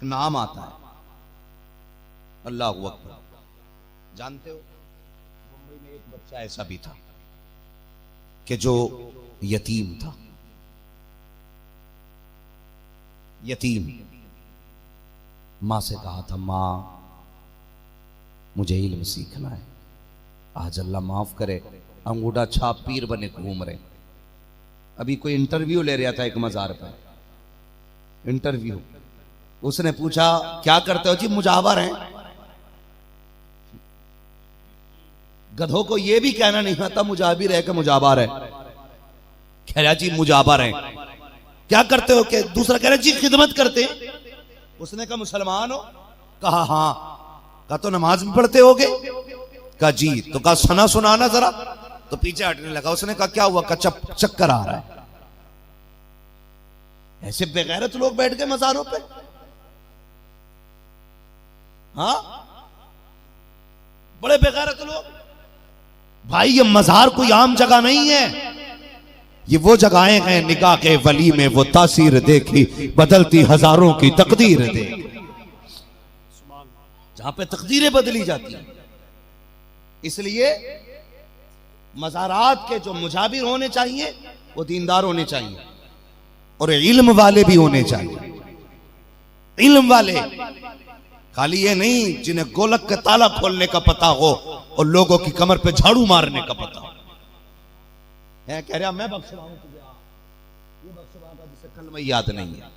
एक नाम आता है, अल्लाह अकबर। जानते हो मुंबई में एक बच्चा ऐसा भी था कि जो यतीम था, यतीम। माँ से कहा था, माँ मुझे इल्म सीखना है। आज अल्लाह माफ करे अंगूठा छाप पीर बने घूम रहे। अभी कोई इंटरव्यू ले रहा था एक मजार पर, इंटरव्यू। उसने पूछा क्या करते हो जी? मुजावर हैं। गधों को यह भी कहना नहीं आता मुजाबिर है कि मुजाबर है। कह रहा जी मुजाबर है। क्या करते हो? के दूसरा कह रहा जी खिदमत करते। उसने कहा मुसलमान हो? कहा हाँ। कहा तो नमाज भी पढ़ते होगे? कहा जी। तो कहा सना सुनाना जरा। तो पीछे हटने लगा। उसने कहा क्या हुआ? कहा चक्कर आ रहा है। ऐसे बेगैरत लोग बैठ गए मजारों पे। हाँ, बड़े बेगैरत लोग। भाई ये मजार कोई आम जगह नहीं है, ये वो जगहें हैं निगाह के वली में वो तासीर देखी बदलती हजारों की तकदीर देखी, जहां पे तकदीरें बदली जाती हैं। इसलिए मज़ारात के जो मुजाबिर होने चाहिए वो दीनदार होने चाहिए और इल्म वाले भी होने चाहिए। इल्म वाले, खाली ये नहीं जिन्हें गोलक के ताला खोलने का पता हो और लोगों की कमर पे झाड़ू मारने का पता हो। कह रहा मैं बख्शवाऊं तुझे, ये बख्शवाऊंगा जिसे कलमा याद नहीं है।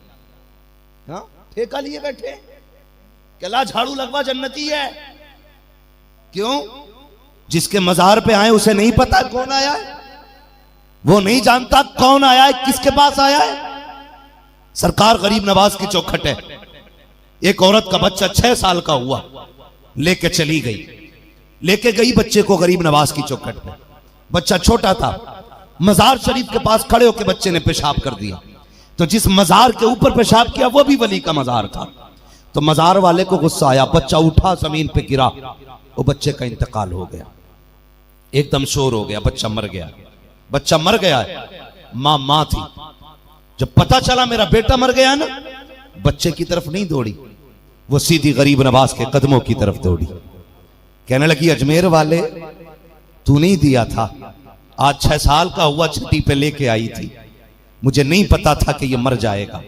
हाँ, ठेका लिए बैठे कि ला झाड़ू लगवा जन्नती है। क्यों? जिसके मजार पे आए उसे नहीं पता कौन आया है, वो नहीं जानता कौन आया है, किसके पास आया है। सरकार गरीब नवाज की चौखट है। एक औरत का बच्चा 6 साल का हुआ, लेके चली गई, लेके गई बच्चे को गरीब नवाज की चौखट पे। बच्चा छोटा था, मजार शरीफ के पास खड़े होकर बच्चे ने पेशाब कर दिया। तो जिस मजार के ऊपर पेशाब किया वो भी वली का मजार था। तो मजार वाले को गुस्सा आया, बच्चा उठा जमीन पे गिरा, वो बच्चे का इंतकाल हो गया। एकदम शोर हो गया, बच्चा मर गया। बच्चा मर गया है, मां थी। जब पता चला मेरा बेटा मर गया ना, बच्चे की तरफ नहीं दौड़ी, वो सीधी गरीब नवाज के कदमों की तरफ दौड़ी। कहने लगी अजमेर वाले तू नहीं दिया था, आज 6 साल का हुआ छठी पे लेके आई थी, मुझे नहीं पता था कि ये मर जाएगा।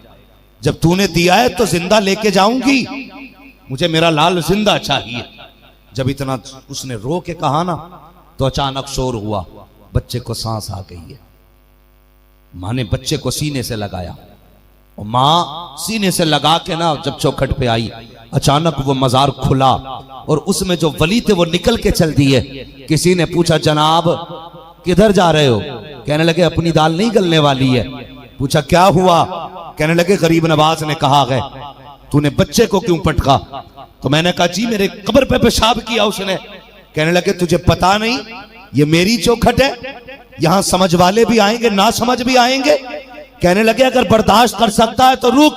जब तूने दिया है तो जिंदा लेके जाऊंगी, मुझे मेरा लाल जिंदा चाहिए। जब इतना उसने रो के कहा ना, तो अचानक शोर हुआ, बच्चे को सांस आ गई है। मां ने बच्चे को सीने से लगाया और मां सीने से लगा के ना जब चौखट पे आई, अचानक वो मजार खुला और उसमें जो वली थे वो निकल के चल दिए। किसी ने पूछा जनाब किधर जा रहे हो? कहने लगे अपनी दाल नहीं गलने वाली है। पूछा क्या हुआ? कहने लगे गरीब नवाज ने कहा है तूने बच्चे को क्यों पटका? तो मैंने कहा जी मेरे कब्र पे पेशाब किया उसने। कहने लगे तुझे पता नहीं ये मेरी चौखट है, यहां समझ वाले भी आएंगे, ना समझ भी आएंगे। कहने लगे अगर बर्दाश्त कर सकता है तो रुक,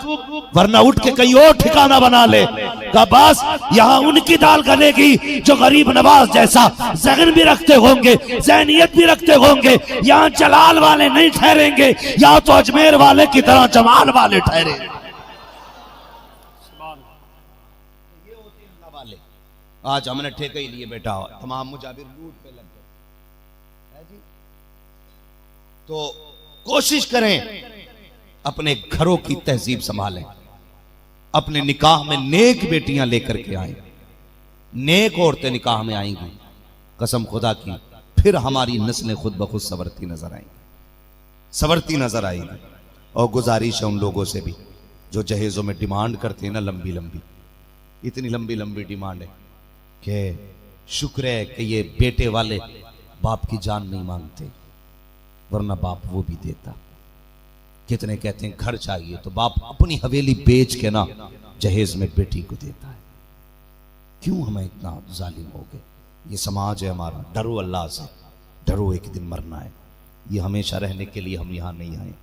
वरना उठ के कहीं और ठिकाना बना ले। कहा बस यहां उनकी दाल गलेगी जो गरीब नवाज जैसा जहन भी रखते होंगे, ज़हनियत भी रखते होंगे। यहां जलाल वाले नहीं ठहरेंगे, यहां तो अजमेर वाले की तरह जमाल वाले ठहरेंगे। आज हमने ठेके ही लिए बेटा, तमाम मुजाबिर लूट पे लग गए। तो कोशिश करें अपने घरों की तहजीब संभालें, अपने निकाह में नेक बेटियां लेकर के आए, नेक औरतें निकाह में आएंगी कसम खुदा की, फिर हमारी नस्लें खुद ब खुद संवरती नजर आएंगी, संवरती नजर आएगी। और गुजारिश है उन लोगों से भी जो जहेजों में डिमांड करते हैं ना, लंबी लंबी, इतनी लंबी लंबी डिमांड है कि शुक्र है कि ये बेटे वाले बाप की जान नहीं मांगते, वरना बाप वो भी देता। कितने कहते हैं घर चाहिए तो बाप अपनी हवेली बेच के ना जहेज में बेटी को देता है। क्यों हमें इतना जालिम हो गए? ये समाज है हमारा। डरो अल्लाह से, डरो एक दिन मरना है। ये हमेशा रहने के लिए हम यहाँ नहीं आए,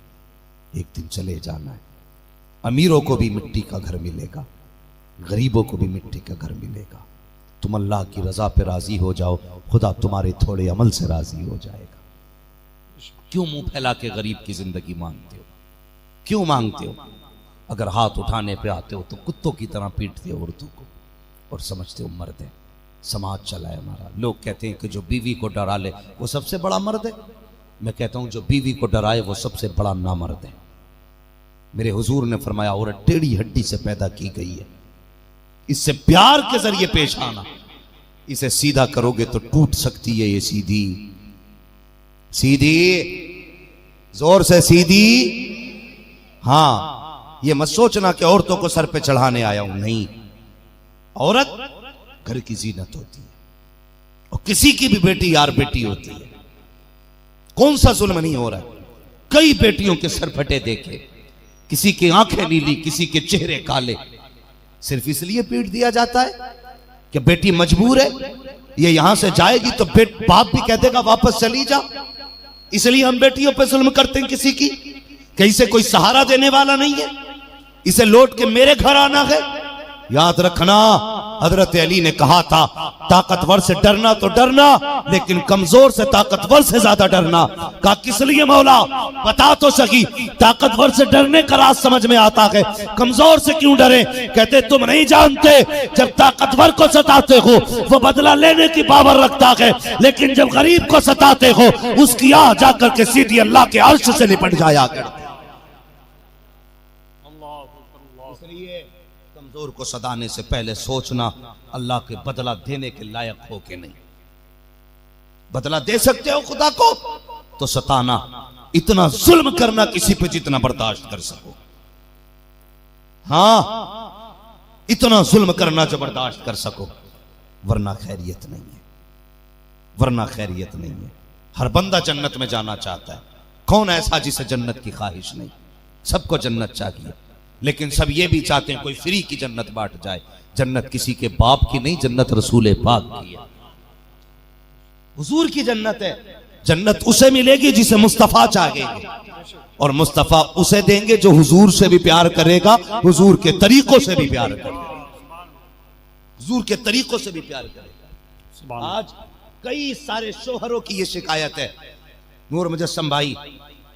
एक दिन चले जाना है। अमीरों को भी मिट्टी का घर मिलेगा, गरीबों को भी मिट्टी का घर मिलेगा। तुम अल्लाह की रजा पे राजी हो जाओ, खुदा तुम्हारे थोड़े अमल से राजी हो जाएगा। क्यों मुंह फैला के गरीब की जिंदगी मांगते हो? क्यों मांगते हो? अगर हाथ उठाने पे आते हो तो कुत्तों की तरह पीटते हो औरतों को और समझते हो मर्द है। समाज चला है हमारा। लोग कहते हैं कि जो बीवी को डरा ले वो सबसे बड़ा मर्द है। मैं कहता हूं जो बीवी को डराए वो सबसे बड़ा नामर्द है। मेरे हुजूर ने फरमाया औरत टेढ़ी हड्डी से पैदा की गई है, इससे प्यार के जरिए पेश आना, इसे सीधा करोगे तो टूट सकती है। ये सीधी सीधी जोर से सीधी। हां, ये मत सोचना कि औरतों को सर पे चढ़ाने आया हूं, नहीं। औरत घर की जीनत होती है और किसी की भी बेटी यार बेटी होती है। कौन सा जुल्म नहीं हो रहा है? कई बेटियों के सर फटे देखे, किसी की आंखें नीली, किसी के चेहरे काले, सिर्फ इसलिए पीट दिया जाता है कि बेटी मजबूर है, ये यहां से जाएगी तो बाप भी कह देगा वापस चली जा। इसलिए हम बेटियों पे जुल्म करते हैं किसी की, कि इसे कोई सहारा देने वाला नहीं है, इसे लौट के मेरे घर आना है। याद रखना, हजरत अली ने कहा था ताकतवर से डरना तो डरना, लेकिन कमजोर से ताकतवर से ज्यादा डरना। कहा किस लिए मौला, बता तो सकी। ताकतवर से डरने का राज समझ में आता है, कमजोर से क्यों डरे? कहते तुम नहीं जानते, जब ताकतवर को सताते हो वो बदला लेने की पावर रखता है, लेकिन जब गरीब को सताते हो उसकी आह जाकर के सीधी अल्लाह के अर्श से निपट जाया करती। कमजोर को सताने से पहले सोचना अल्लाह के बदला देने के लायक हो के नहीं। बदला दे सकते हो खुदा को तो सताना, इतना जुल्म करना किसी पे जितना बर्दाश्त कर सको। हां, इतना जुल्म करना जो बर्दाश्त कर सको, वरना खैरियत नहीं है, वरना खैरियत नहीं है। हर बंदा जन्नत में जाना चाहता है। कौन ऐसा जिसे जन्नत की ख्वाहिश नहीं? सबको जन्नत चाहिए, लेकिन सब ये भी चाहते हैं कोई फ्री की जन्नत बांट जाए। जन्नत किसी के बाप की नहीं, जन्नत रसूल पाक की है, हुजूर की जन्नत है। जन्नत उसे मिलेगी जिसे मुस्तफा चाहेंगे, और मुस्तफा उसे देंगे जो हुजूर से भी प्यार करेगा, हुजूर के तरीकों से भी प्यार करेगा, हुजूर के तरीकों से भी प्यार करेगा। आज कई सारे शोहरों की ये शिकायत है। नूर मुजस्सम भाई,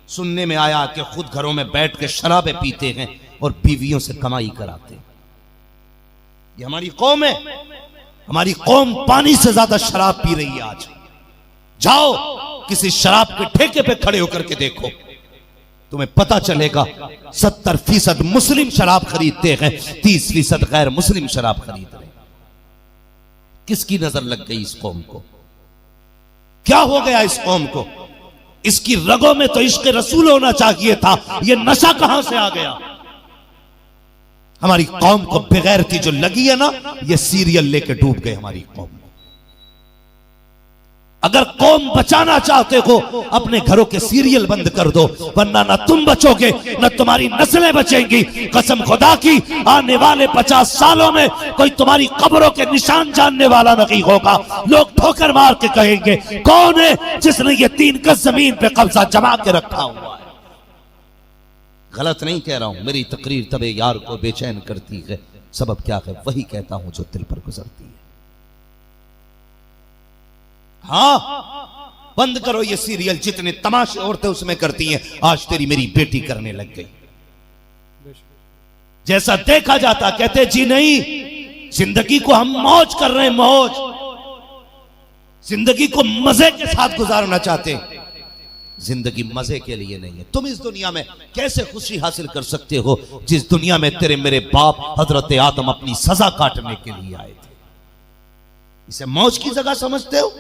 सुनने में आया कि खुद घरों में बैठ के शराबें पीते हैं और बीवियों से कमाई कराते हैं। ये हमारी कौम है, हमारी कौम पानी से ज्यादा शराब पी रही है आज। जाओ किसी शराब के ठेके पे खड़े होकर के देखो, तुम्हें पता चलेगा 70% मुस्लिम शराब खरीदते हैं, 30% गैर मुस्लिम शराब खरीद रहे। किसकी नजर लग गई इस कौम को? क्या हो गया इस कौम को? इसकी रगों में तो इश्क रसूल होना चाहिए था, ये नशा कहां से आ गया? हमारी कौम को बेगैरती जो लगी है ना, ये सीरियल लेके डूब गए हमारी कौम। अगर कौम बचाना चाहते हो अपने घरों के सीरियल बंद कर दो, वरना ना तुम बचोगे ना तुम्हारी नस्लें बचेंगी। कसम खुदा की, आने वाले 50 सालों में कोई तुम्हारी कब्रों के निशान जानने वाला नहीं होगा। लोग ठोकर मार के कहेंगे कौन है जिसने ये 3 गज जमीन पे कब्जा जमा के रखा हुआ है। गलत नहीं कह रहा हूं, मेरी तकरीर तबे यार को बेचैन करती है। सबब क्या है? वही कहता हूं जो दिल पर गुजरती है। हाँ, बंद करो ये सीरियल, जितने तमाशे औरतें उसमें करती हैं, आज तेरी मेरी बेटी करने लग गई। जैसा देखा जाता कहते जी नहीं, जिंदगी को हम मौज कर रहे हैं, मौज, जिंदगी को मजे के साथ गुजारना चाहते हैं। जिंदगी मजे के लिए नहीं है। तुम इस दुनिया में कैसे खुशी हासिल कर सकते हो जिस दुनिया में तेरे मेरे बाप हजरत आदम अपनी सजा काटने के लिए आए थे? इसे मौज की जगह समझते हो?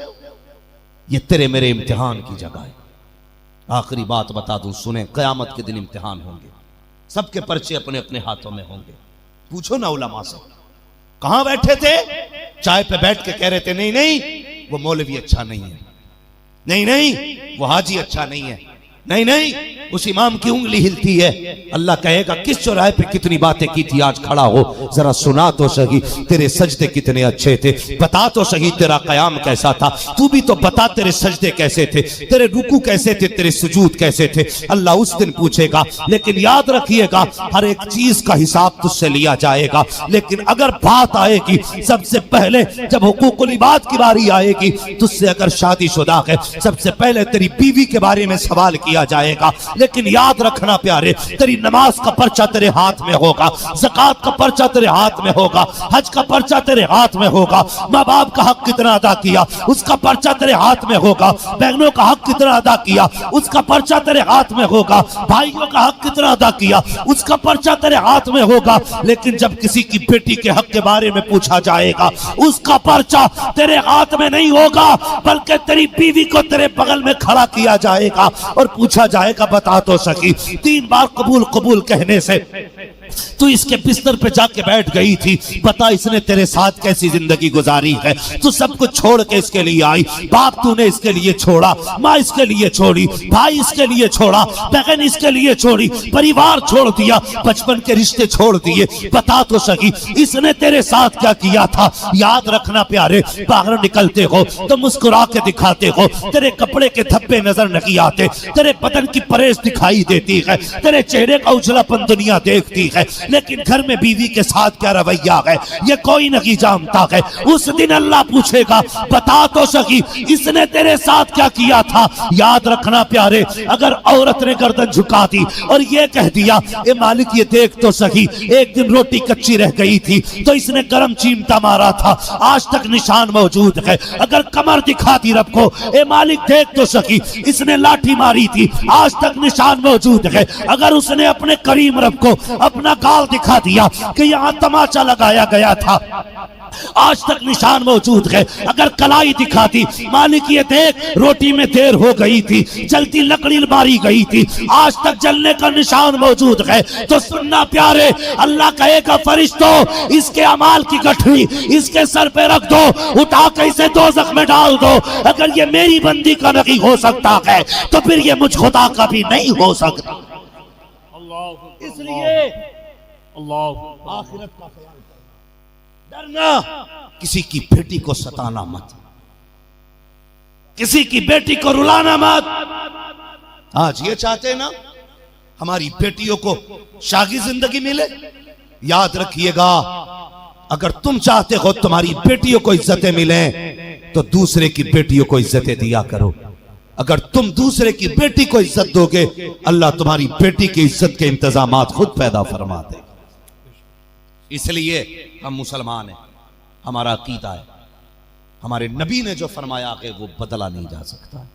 ये तेरे मेरे इम्तिहान की जगह है। आखिरी बात बता दूं, सुने, कयामत के दिन इम्तिहान होंगे, सबके पर्चे अपने अपने हाथों में होंगे। पूछो ना उलमा से, कहां बैठे थे? चाय पे बैठ के कह रहे थे नहीं नहीं वो मौलवी अच्छा नहीं है, नहीं नहीं वो हाजी अच्छा नहीं है, नहीं नहीं उस इमाम की उंगली हिलती है। अल्लाह कहेगा किस चौराहे पे कितनी बातें की थी, आज खड़ा हो जरा सुना तो सही, तेरे सजदे कितने अच्छे थे, बता तो सही तेरा कयाम कैसा था, तू भी तो बता तेरे सजदे कैसे थे, तेरे रुकू कैसे थे, तेरे सुजूद कैसे थे। अल्लाह उस दिन पूछेगा। लेकिन याद रखिएगा हर एक चीज का हिसाब तुझसे लिया जाएगा। लेकिन अगर बात आएगी सबसे पहले, जब हुकूकुल इबाद की बारी आएगी, तुझसे अगर शादीशुदा है सबसे पहले तेरी बीवी के बारे में सवाल किया जाएगा। लेकिन याद रखना प्यारे, तेरी नमाज का पर्चा तेरे हाथ में होगा, ज़कात का पर्चा तेरे हाथ में होगा, हज का पर्चा तेरे हाथ में होगा, माँ बाप का हक कितना अदा किया उसका पर्चा तेरे हाथ में होगा, बहनों का हक कितना अदा किया उसका पर्चा तेरे हाथ में होगा, भाइयों का हक कितना अदा किया उसका पर्चा तेरे हाथ में होगा। लेकिन जब किसी की बेटी के हक के बारे में पूछा जाएगा उसका पर्चा तेरे हाथ में नहीं होगा, बल्कि तेरी बीवी को तेरे बगल में खड़ा किया जाएगा और पूछा जाएगा बता तो सकी 3 बार कबूल कबूल कहने से तू इसके बिस्तर पे जाके बैठ गई थी, बता इसने तेरे साथ कैसी जिंदगी गुजारी है। तू सब कुछ छोड़ के इसके लिए आई, बाप तूने इसके लिए छोड़ा, माँ इसके लिए छोड़ी, भाई इसके लिए छोड़ा, बहन इसके लिए छोड़ी, परिवार छोड़ दिया, बचपन के रिश्ते छोड़ दिए, बता तो सही इसने तेरे साथ क्या किया था। याद रखना प्यारे, बाहर निकलते हो तो मुस्कुरा के दिखाते हो, तेरे कपड़े के धब्बे नजर नहीं आते, तेरे बदन की परेश दिखाई देती है, तेरे चेहरे का उजलापन दुनिया देखती है, लेकिन घर में बीवी के साथ क्या रवैया है ये कोई नहीं जानता है। उस दिन अल्लाह पूछेगा बता तो सही इसने तेरे साथ क्या किया था। याद रखना प्यारे, अगर औरत ने गर्दन झुका दी और ये कह दिया ए मालिक ये देख तो सही एक दिन रोटी कच्ची रह गई थी तो इसने गरम चीमटा मारा था, आज तक निशान मौजूद है। अगर कमर दिखा दी रब को ए मालिक देख तो सही इसने लाठी मारी थी, आज तक निशान मौजूद है। अगर उसने अपने करीम रब को अपना गाल दिखा दिया कि यहाँ तमाचा लगाया गया था, आज तक निशान मौजूद है। अगर कलाई दिखा दी मालिक ये देख रोटी में देर हो गई थी, जलती लकड़ी मारी गई थी, आज तक जलने का निशान मौजूद है। तो सुनना प्यारे, अल्लाह कहेगा फरिश्तों इसके अमाल की गठरी इसके सर पे रख दो, उठा के इसे दोज़ख में डाल दो। अगर ये मेरी बंदी का नहीं हो सकता है तो फिर ये मुझ खुदा का भी नहीं हो सकता। इसलिए आखिरत का ख्याल करना, डरना, किसी की बेटी को सताना मत, किसी की बेटी को रुलाना मत। आज ये चाहते ना हमारी बेटियों को शागी जिंदगी मिले, याद रखिएगा अगर तुम चाहते हो तुम्हारी बेटियों को इज्जतें मिले तो दूसरे की बेटियों को इज्जतें दिया करो। अगर तुम दूसरे की बेटी को इज्जत दोगे अल्लाह तुम्हारी बेटी की इज्जत के इंतजामात खुद पैदा फरमा दे। इसलिए हम मुसलमान हैं, हमारा अकीदा है, हमारे नबी ने जो फरमाया है वो बदला नहीं जा सकता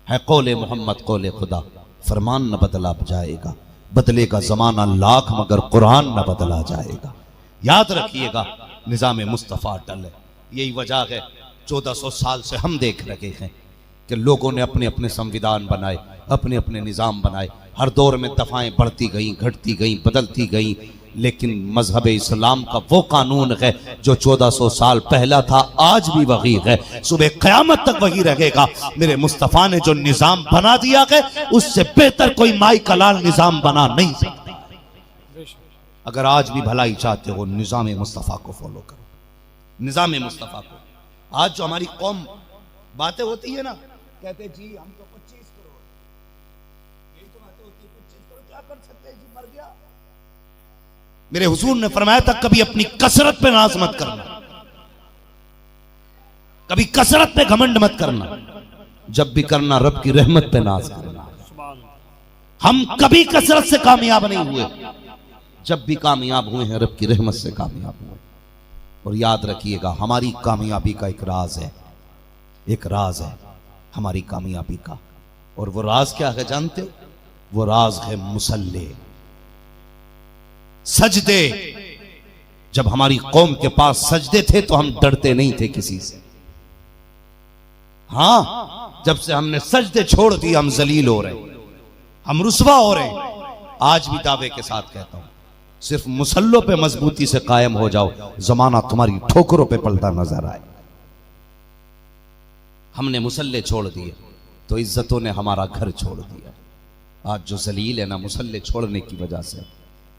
है। कौले मोहम्मद कौले खुदा, फरमान न बदला जाएगा, बदलेगा जमाना लाख मगर कुरान न बदला जाएगा। याद रखिएगा निज़ाम मुस्तफ़ा टल है, यही वजह है 1400 साल से हम देख रहे हैं कि लोगों ने अपने अपने संविधान बनाए, अपने अपने निज़ाम बनाए, हर दौर में दफ़ाएं बढ़ती गईं, घटती गईं, बदलती गईं, लेकिन मजहब इस्लाम का वो कानून है जो 1400 साल पहला था आज भी वही है, सुबह क़यामत तक वही रहेगा। मेरे मुस्तफ़ा ने जो निज़ाम बना दिया है उससे बेहतर कोई माई कलाल निज़ाम बना नहीं सकता। अगर आज भी भलाई चाहते हो निज़ाम मुस्तफ़ा को फॉलो करो, निज़ाम मुस्तफ़ा को। आज जो हमारी कौम बातें होती है ना, कहते जी हम तो 25 करोड़, यही तो बातें होती है 25 करोड़ क्या कर सकते हैं जी, मर गया। मेरे हुजूर ने फरमाया था कभी अपनी कसरत पे नाज मत करना, कभी कसरत पे घमंड मत करना, जब भी करना रब की रहमत पे नाज करना। हम कभी कसरत से कामयाब नहीं हुए, जब भी कामयाब हुए हैं रब की रहमत से कामयाब हुए। और याद रखिएगा हमारी कामयाबी का एक राज है, एक राज है हमारी कामयाबी का, और वो राज क्या है जानते हो? वो राज है मुसल्ले, सजदे। जब हमारी कौम के पास सजदे थे तो हम डरते नहीं थे किसी से। हां, जब से हमने सजदे छोड़ दिए हम जलील हो रहे, हम रुसवा हो रहे। आज भी दावे के साथ कहता हूं सिर्फ मुसल्लों पे मजबूती से कायम हो जाओ, जमाना तुम्हारी ठोकरों पे पलटा नजर आए। हमने मुसल्ले छोड़ दिए तो इज्जतों ने हमारा घर छोड़ दिया। आज जो जलील है ना मुसल्ले छोड़ने की वजह से,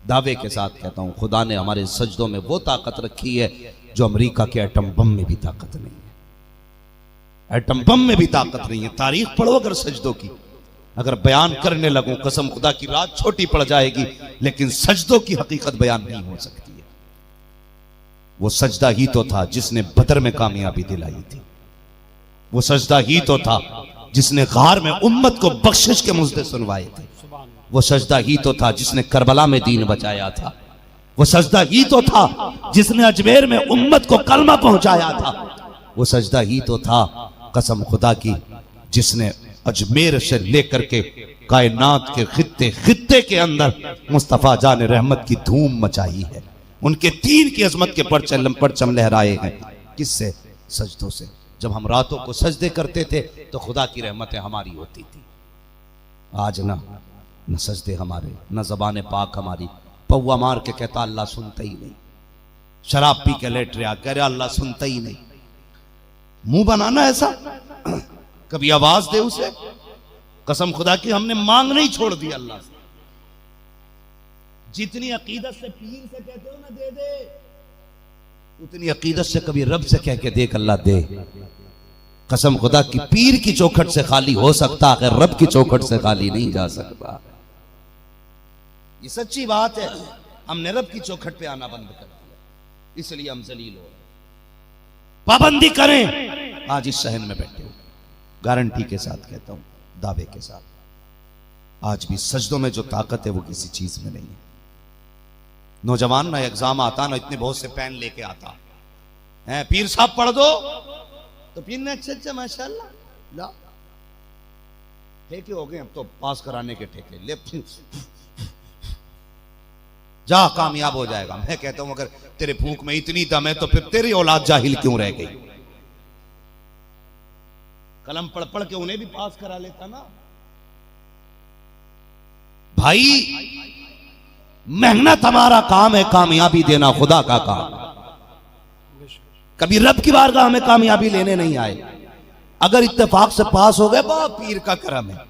दावे के साथ कहता हूं खुदा ने हमारे सजदों में वो ताकत रखी है जो अमेरिका के एटम बम में भी ताकत नहीं है। एटम बम में भी ताकत नहीं है। तारीख पढ़ो अगर सजदों की, अगर बयान करने लगूं कसम खुदा की रात छोटी पड़ जाएगी, लेकिन सजदों की हकीकत बयान नहीं हो सकती है। वो सजदा ही तो था जिसने बदर में कामयाबी दिलाई थी, वो सजदा ही तो था जिसने गार में उम्मत को बख्शिश के मुजदे सुनवाए थे। वो सजदा ही तो था जिसने करबला में दीन बचाया था। वो सजदा ही तो था जिसने अजमेर में उम्मत को कलमा पहुंचाया था। वो सजदा ही तो था कसम खुदा की जिसने अजमेर से लेकर के कायनात के खित्ते खित्ते के अंदर मुस्तफ़ा जान रहमत की धूम मचाई है। उनके दीन की अजमत के परचम लहराए हैं। किससे? सजदों से। जब हम रातों को सजदे करते थे तो खुदा की रहमतें हमारी होती थी। आज न सजदे हमारे, न ज़बान पाक हमारी। पौवा मार के कहता अल्लाह सुनता ही नहीं, शराब पी के लेट रहा कह रहा अल्लाह सुनता ही नहीं। मुंह बनाना ऐसा, कभी आवाज दे उसे। कसम खुदा की हमने मांग नहीं छोड़ दी अल्लाह से। जितनी अकीदत से पीर से कहते हो ना दे दे, उतनी अकीदत से कभी रब से कह के देख अल्लाह दे। कसम खुदा की पीर की चौखट से खाली हो सकता है, रब की चौखट से खाली नहीं जा सकता। ये सच्ची बात है। हमने रब की चौखट पे आना बंद कर दिया, इसलिए हम जलील हो। पाबंदी करें। आज इस शहर में बैठे हो, गारंटी के साथ कहता हूं, दावे के साथ, आज भी सजदों में जो ताकत है वो किसी चीज में नहीं है। नौजवान ना एग्जाम आता ना इतने बहुत से पेन लेके आता है, पीर साहब पढ़ दो तो पीर ने अच्छा माशाल्लाह ला ठेके हो गए, अब तो पास कराने के ठेके ले, जा कामयाब हो जाएगा। मैं कहता हूं अगर तेरे भूख में इतनी दम है तो फिर तेरी औलाद जाहिल क्यों रह गई? कलम पढ़ पढ़ के उन्हें भी पास करा लेता ना भाई। मेहनत हमारा काम है, कामयाबी देना खुदा का काम। कभी रब की बारगाह में कामयाबी लेने नहीं आए। अगर इत्तेफाक से पास हो गए बहुत पीर का करम है।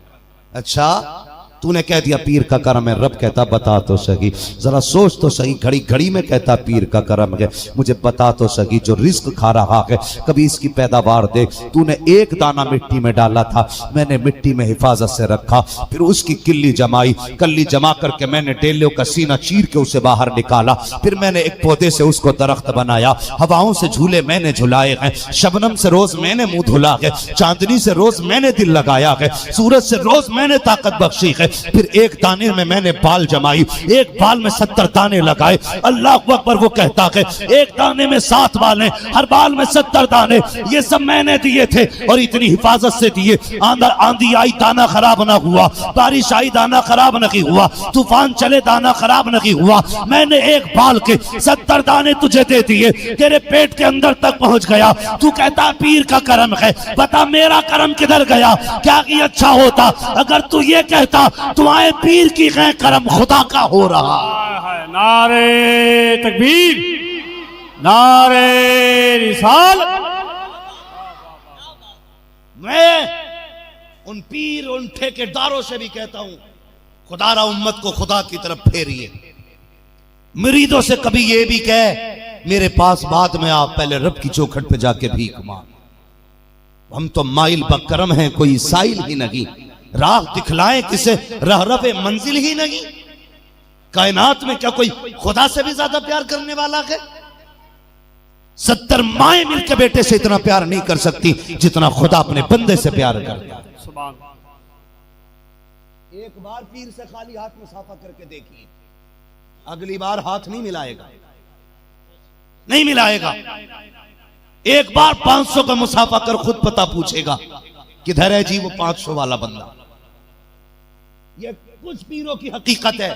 अच्छा तूने कह दिया पीर का करम है, रब कहता बता तो सही, जरा सोच तो सही, घड़ी घड़ी में कहता पीर का करम है, मुझे बता तो सही जो रिस्क खा रहा है कभी इसकी पैदावार देख। तूने एक दाना मिट्टी में डाला था, मैंने मिट्टी में हिफाजत से रखा, फिर उसकी किल्ली जमाई, कल्ली जमा करके मैंने डेलियों का सीना चीर के उसे बाहर निकाला, फिर मैंने एक पौधे से उसको दरख्त बनाया, हवाओं से झूले मैंने झुलाए हैं, शबनम से रोज मैंने मुंह धुला है, चांदनी से रोज मैंने दिल लगाया है, सूरज से रोज मैंने ताकत बख्शी है, फिर एक दाने में मैंने बाल जमाई, एक बाल में 70 दाने लगाए। अल्लाह अकबर। वो कहता है एक दाने में 7 बाल हैं, हर बाल में 70 दाने, ये सब मैंने दिए थे और इतनी हिफाजत से दिए। आंधी आई दाना खराब ना हुआ, बारिश आई दाना खराब नहीं हुआ, तूफान चले दाना खराब नहीं हुआ। मैंने एक बाल के 70 दाने तुझे दे दिए, तेरे पेट के अंदर तक पहुंच गया। तू कहता पीर का करम है, बता मेरा करम किधर गया? क्या कि अच्छा होता अगर तू ये कहता तुम्हारे पीर की गए करम खुदा का हो रहा। नारे तकबीर, नारे रिसाल। मैं उन पीर उन ठेकेदारों से भी कहता हूं खुदारा उम्मत को खुदा की तरफ फेरिए। मुरीदों से कभी ये भी कह मेरे पास बाद में आप पहले रब की चौखट पे जाके भीख मांग। हम तो माइल बकरम हैं, कोई साइल ही नहीं, राह दिखलाएं किसे रहरवे मंजिल ही नहीं। कायनात में क्या कोई खुदा से भी ज्यादा प्यार करने वाला है? 70 माएं मिलकर बेटे से इतना प्यार नहीं कर सकती जितना खुदा अपने बंदे से प्यार करता है। एक बार पीर से खाली हाथ मुसाफा करके देखिए, अगली बार हाथ नहीं मिलाएगा, नहीं मिलाएगा। एक बार 500 का मुसाफा कर खुद पता पूछेगा किधर है जी वो 500 वाला बंदा। ये कुछ पीरों की हकीकत है,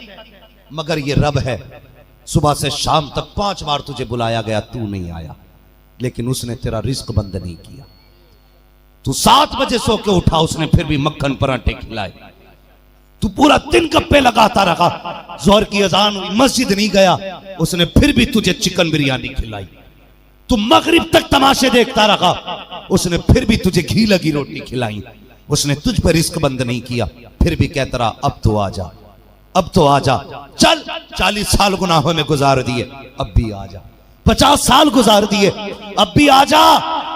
मगर ये रब है। सुबह से शाम तक 5 बार तुझे बुलाया गया, तू नहीं आया, लेकिन उसने तेरा रिस्क बंद नहीं किया। तू 7 बजे सो के उठा, उसने फिर भी मक्खन पराठे खिलाए। तू पूरा दिन गप्पे लगाता रहा, जोहर की अजान हुई मस्जिद नहीं गया, उसने फिर भी तुझे चिकन बिरयानी खिलाई। तू मगरिब तक तमाशे देखता रहा, उसने फिर भी तुझे घी लगी रोटी खिलाई। उसने तुझ पर रिस्क बंद नहीं किया, फिर भी कहता रहा अब तो आ जा, अब तो आ जा। चल 40 साल गुनाहों में गुजार दिए, अब भी आ जा। 50 साल गुजार दिए, अब भी आ जा।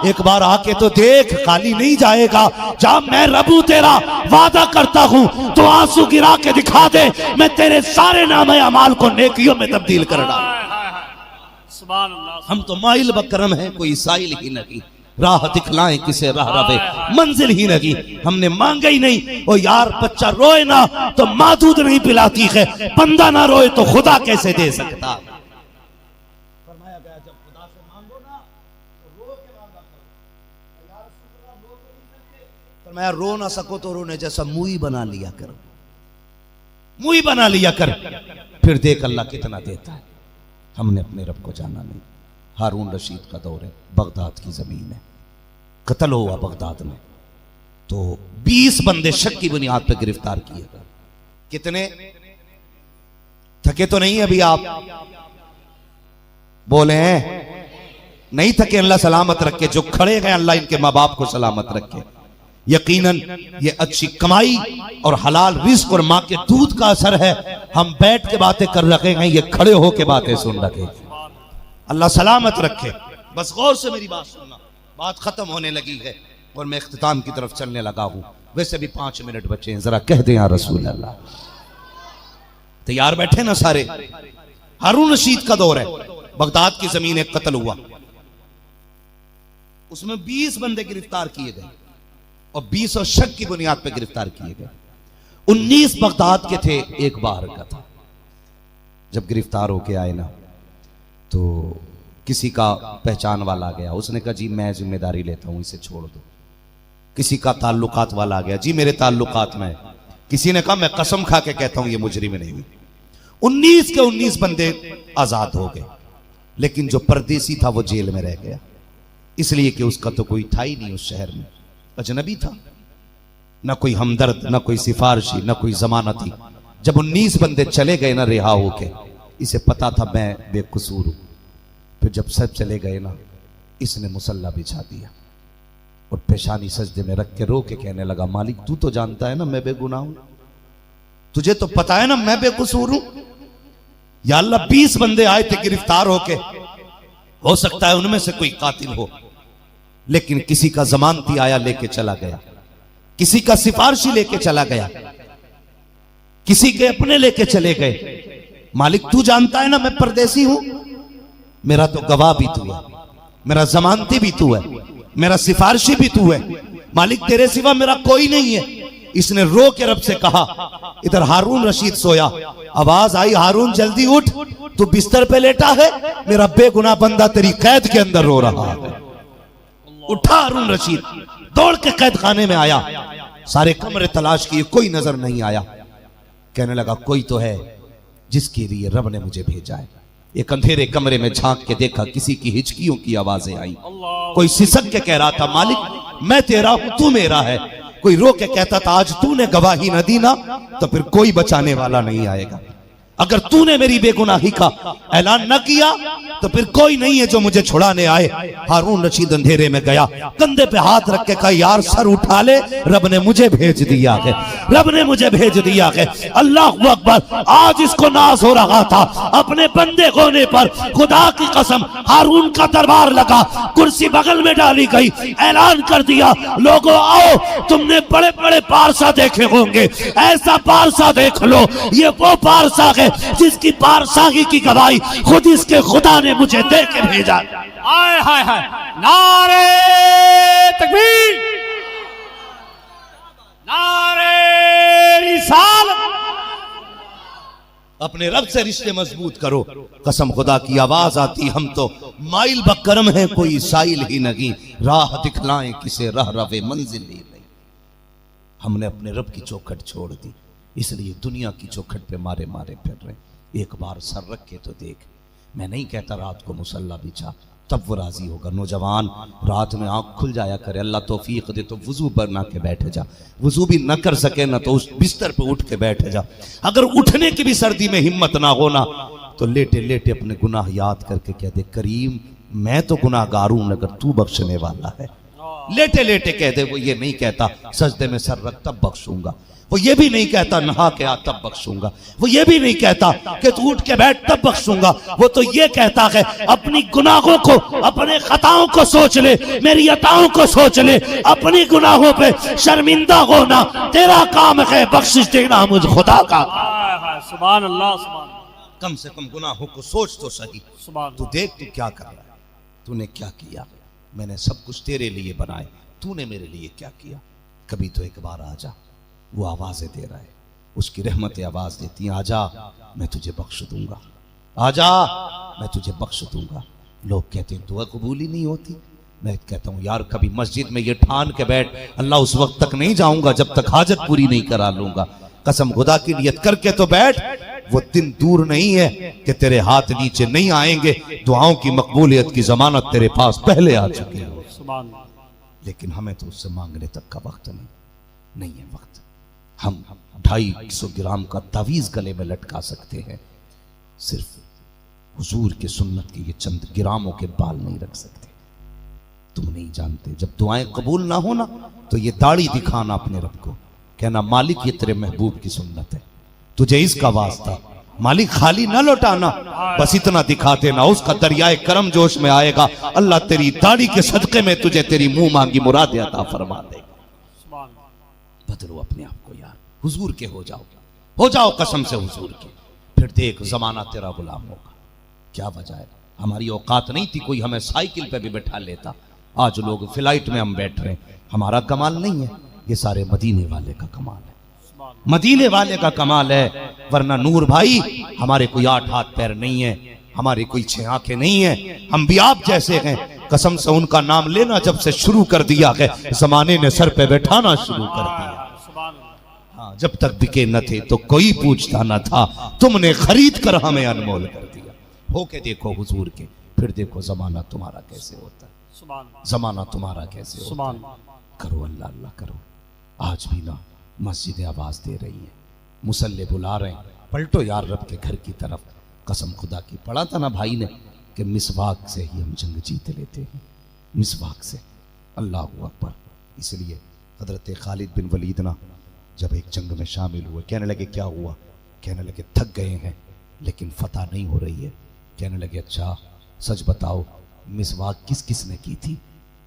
एक बार आके तो देख, खाली नहीं जाएगा। जब मैं रबू तेरा वादा करता हूं तो आंसू गिरा के दिखा दे, मैं तेरे सारे नामे अमाल को नेकियों में तब्दील कर डालूं। हम तो माइल बकरम हैं, कोई साइल ही नहीं। राह दिखलाएं किसे राह रवे मंजिल ही नहीं। हमने मांगा ही नहीं। ओ यार बच्चा रोए ना तो माँ दूध नहीं पिलाती है, बंदा ना रोए तो खुदा कैसे दे सकता। फरमाया गया जब खुदा से मांगो ना तो रो के मांगा करो। यार रो तो नहीं सकते। फरमाया रो ना सको तो रोने जैसा मुंह ही बना लिया करो, मुंह ही बना लिया कर, फिर देख अल्लाह कितना देता है। हमने अपने रब को जाना नहीं। हारून रशीद का दौर है, बगदाद की जमीन है, कत्ल हुआ बगदाद में तो 20 बंदे शक की बुनियाद पर गिरफ्तार किए गए। कितने थके तो नहीं अभी आप बोले हैं? नहीं थके, अल्लाह सलामत रखे। जो खड़े हैं अल्लाह इनके माँ बाप को सलामत रखे। यकीनन ये अच्छी कमाई और हलाल रिस्क और माँ के दूध का असर है। हम बैठ के बातें कर रखे हैं, ये खड़े होके बातें सुन रखे। अल्लाह सलामत रखे। बस गौर से मेरी बात सुनना, बात खत्म होने लगी है और मैं इख्तिताम की तरफ चलने लगा हूं। वैसे भी 5 मिनट बचे हैं, जरा कह दें या रसूल अल्लाह। तैयार बैठे ना सारे? हारून रशीद का दौर है, बगदाद की जमीन एक कत्ल हुआ, उसमें 20 बंदे गिरफ्तार किए गए और 20 और शक की बुनियाद पर गिरफ्तार किए गए। 19 बगदाद के थे, एक बाहर का था। जब गिरफ्तार होके आए ना तो किसी का पहचान वाला आ गया, उसने कहा जी मैं जिम्मेदारी लेता हूं, इसे छोड़ दो। किसी का ताल्लुकात वाला आ गया, जी मेरे ताल्लुकात में। किसी ने कहा मैं कसम खा के कहता हूं ये मुजरिम नहीं। 19 के 19 बंदे आजाद हो गए, लेकिन जो परदेसी था वो जेल में रह गया, इसलिए कि उसका तो कोई था ही नहीं उस शहर में, अजनबी था, ना कोई हमदर्द, ना कोई सिफारिशी, ना कोई जमानती। जब 19 बंदे चले गए ना रिहा होके, इसे पता था मैं बेकसूर हूं। फिर जब सब चले गए ना, इसने मुसल्ला बिछा दिया और पेशानी सजदे में रख के रो के कहने लगा मालिक तू तो जानता है ना मैं बेगुनाह हूं, तुझे तो पता है ना मैं बेकसूर हूं। या अल्लाह 20 बंदे आए थे गिरफ्तार होके, हो सकता है उनमें से कोई कातिल हो, लेकिन किसी का जमानती आया लेके चला गया, किसी का सिफारिशी लेके चला गया, किसी के अपने लेके चले गए। मालिक तू जानता है ना मैं परदेसी हूं, मेरा तो गवाह भी तू है, मेरा जमानती भी तू है, मेरा सिफारिशी भी तू है, मालिक तेरे सिवा मेरा कोई नहीं है। इसने रो के रब से कहा। इधर हारून रशीद सोया, आवाज आई हारून जल्दी उठ, तू बिस्तर पे लेटा है, मेरा बेगुनाह बंदा तेरी कैद के अंदर रो रहा है। उठा हारून रशीद, दौड़ के कैद खाने में आया, सारे कमरे तलाश किए, कोई नजर नहीं आया। कहने लगा कोई तो है जिसके लिए रब ने मुझे भेजा है। एक अंधेरे कमरे में झांक के देखा, किसी की हिचकियों की आवाजें आई, कोई सिसक के कह रहा था मालिक मैं तेरा हूं तू मेरा है। कोई रो के कहता था आज तूने गवाही न दी ना तो फिर कोई बचाने वाला नहीं आएगा, अगर तूने मेरी बेगुनाही का ऐलान न किया तो फिर कोई नहीं है जो मुझे छुड़ाने आए। हारून रशीद अंधेरे में गया, कंधे पे हाथ रख के कहा यार सर उठा ले, रब ने मुझे भेज दिया है, रब ने मुझे भेज दिया है। अल्लाह अकबर। आज इसको नाज हो रहा था अपने बंदे होने पर, खुदा की कसम हारून का दरबार लगा, कुर्सी बगल में डाली गई, ऐलान कर दिया लोगों आओ, तुमने बड़े बड़े पारसा देखे होंगे, ऐसा पारसा देख लो, ये वो पारसा है जिसकी पारसाही की गवाही खुद इसके खुदा ने मुझे दे के भेजा। आय हाय हाय, नारे तकबीर, नारे रिसालत। अपने रब से रिश्ते मजबूत करो, कसम खुदा की आवाज आती हम तो माइल बकरम है कोई साइल ही नहीं, राह दिखलाएं किसे राह रवे मंजिल ही नहीं। हमने अपने रब की चौखट छोड़ दी, इसलिए दुनिया की चौखट पे मारे मारे फिर रहे। एक बार सर रख के तो देख, मैं नहीं कहता रात को मुसल्ला बिछा, तब वो राजी होगा। नौजवान रात में आंख खुल जाया करे, अल्लाह तौफीक दे तो वजू बना के बैठ जा, वजू भी न कर सके ना तो उस बिस्तर पे उठ के बैठ जा। अगर उठने की भी सर्दी में हिम्मत ना होना तो लेटे लेटे अपने गुनाह याद करके कह दे करीम मैं तो गुनाहगार हूं अगर तू बख्शने वाला है। लेटे लेटे कह दे, वो ये नहीं कहता सजदे में सर रख तब बख्शूंगा, वो ये भी नहीं कहता नहा के आ तब बख्शूंगा, वो ये भी नहीं कहता कि तू उठ के बैठ तब बख्शूंगा, वो तो ये कहता है अपनी गुनाहों को, अपने खताओं को सोच ले, मेरी अताओं को सोच ले, अपनी गुनाहों पे शर्मिंदा होना तेरा काम है, बख्शिश देना मुझ खुदा का। सुभान अल्लाह, सुभान। कम से कम गुनाहों को सोच तो सही, तू देख तू क्या कर रहा है, तूने क्या किया। मैंने सब कुछ तेरे लिए बनाए, तूने मेरे लिए क्या किया? कभी तो एक बार आजा। वो आवाजें दे रहा है, उसकी रहमतें आवाज देती हैं, आजा मैं तुझे बख्श दूंगा, आजा मैं तुझे बख्श दूंगा। लोग कहते हैं दुआ कबूल ही नहीं होती। मैं कहता हूँ यार कभी मस्जिद में ये ठान के बैठ, अल्लाह उस वक्त तक नहीं जाऊंगा जब तक हाजत पूरी नहीं करा लूंगा। कसम खुदा की नियत करके तो बैठ, वो दिन दूर नहीं है कि तेरे हाथ नीचे नहीं आएंगे, दुआओं की मकबूलियत की जमानत तेरे पास पहले आ चुकी है। सुभान अल्लाह। लेकिन हमें तो उससे मांगने तक का वक्त नहीं है वक्त। हम 250 ग्राम का तावीज गले में लटका सकते हैं, सिर्फ हुजूर के सुन्नत के ये चंद ग्रामों के बाल नहीं रख सकते। तुम नहीं जानते, जब दुआएं कबूल ना हो ना तो ये दाढ़ी दिखाना अपने रब को, कहना मालिक ये तेरे महबूब की सुन्नत है, तुझे इसका वास्ता, मालिक खाली ना लौटाना, बस इतना दिखाते ना, उसका दरियाए करम जोश में आएगा, अल्लाह तेरी दाढ़ी के सदके में तुझे तेरी मुंह मांगी मुरादें अता फरमा देगा। बदलो अपने आप को यार, हुजूर के हो जाओ कसम से हुजूर के, फिर देख जमाना तेरा गुलाम होगा। क्या वजह है? हमारी औकात नहीं थी, कोई हमें साइकिल पे भी बैठा लेता। आज लोग फ्लाइट में हम बैठ रहे हैं, हमारा कमाल नहीं है, ये सारे मदीने वाले का कमाल है, मदीने वाले का कमाल है। वरना नूर भाई हमारे कोई 8 हाथ पैर नहीं है, हमारे कोई 6 आंखें नहीं है, हम भी आप जैसे हैं। कसम से उनका नाम लेना जब से शुरू कर दिया है, जमाने ने सर पे बैठाना शुरू कर दिया। हाँ, जब तक बिके न थे तो कोई पूछता न था, तुमने खरीद कर हमें अनमोल कर दिया। होके देखो हुजूर के, फिर देखो जमाना तुम्हारा कैसे होता है, जमाना तुम्हारा कैसे होता है। करो अल्लाह अल्लाह करो। आज भी ना मस्जिदें आवाज दे रही हैं, मुसल्ले बुला रहे हैं, पलटो यार रब के घर की तरफ। कसम खुदा की, पढ़ा था ना भाई ने कि मिसवाक से ही हम जंग जीत लेते हैं, मिसवाक से। अल्लाह अकबर। इसलिए हजरत खालिद बिन वलीद ना जब एक जंग में शामिल हुए, कहने लगे क्या हुआ? कहने लगे थक गए हैं लेकिन फतह नहीं हो रही है। कहने लगे अच्छा सच बताओ मिसवाक किस किस ने की थी?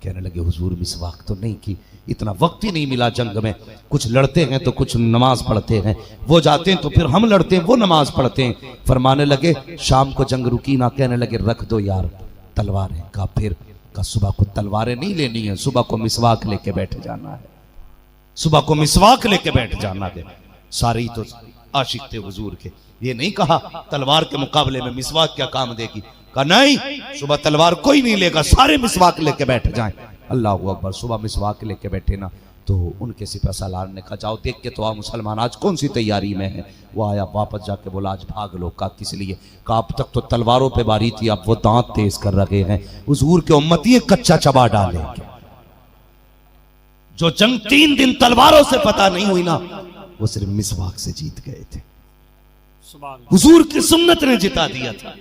कहने लगे हुजूर मिसवाक तो नहीं की, इतना वक्त ही नहीं मिला जंग में, कुछ लड़ते हैं तो कुछ नमाज पढ़ते हैं, वो जाते हैं तो फिर हम लड़ते हैं, वो नमाज पढ़ते हैं। फरमाने लगे शाम को जंग रुकी ना, कहने लगे रख दो यार तलवारें। का फिर का सुबह को तलवारें नहीं लेनी है, सुबह को मिसवाक लेके बैठ जाना है, सुबह को मिसवाक लेके बैठ जाना है। सारे ही तो आशिक थे हुजूर के, ये नहीं कहा तलवार के मुकाबले में मिसवाक क्या काम देगी, कहा नहीं सुबह तलवार कोई नहीं लेगा, सारे मिसवाक लेके बैठ जाएं। अल्लाह अकबर। सुबह मिसवाक लेके बैठे ना तो उनके सिपह सालार ने कहा जाओ देख के तो आ मुसलमान आज कौन सी तैयारी में है। वो आया वापस जाके बोला आज भाग लो। का किस लिए? कहा अब तक तो तलवारों पे बारी थी, अब वो दांत तेज कर रखे हैं, हुजूर के उम्मती कच्चा चबा डालेंगे। जो जंग 3 दिन तलवारों से पता नहीं हुई ना, वो सिर्फ मिसवाक से जीत गए थे, हुजूर की सुन्नत ने जिता दिया था।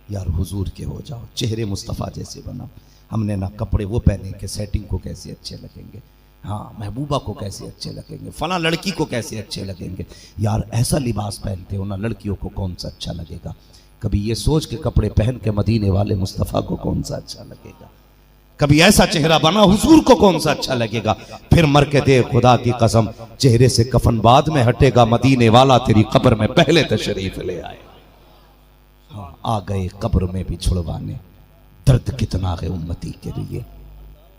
यार हुजूर के हो जाओ, चेहरे मुस्तफ़ा जैसे बना। हमने ना कपड़े वो पहने के सेटिंग को कैसे अच्छे लगेंगे, हाँ महबूबा को कैसे अच्छे लगेंगे, फला लड़की को कैसे अच्छे लगेंगे। यार ऐसा लिबास पहनते हो ना, लड़कियों को कौन सा अच्छा लगेगा? कभी ये सोच के कपड़े पहन के मदीने वाले मुस्तफ़ा को कौन सा अच्छा लगेगा? कभी ऐसा चेहरा बना हुजूर को कौन सा अच्छा लगेगा? फिर मर के दे खुदा की कसम, चेहरे से कफन बाद में हटेगा, मदीने वाला तेरी कब्र में पहले तशरीफ ले आए। हाँ, आ गए कब्र में भी छुड़वाने, दर्द कितना है उम्मती के लिए,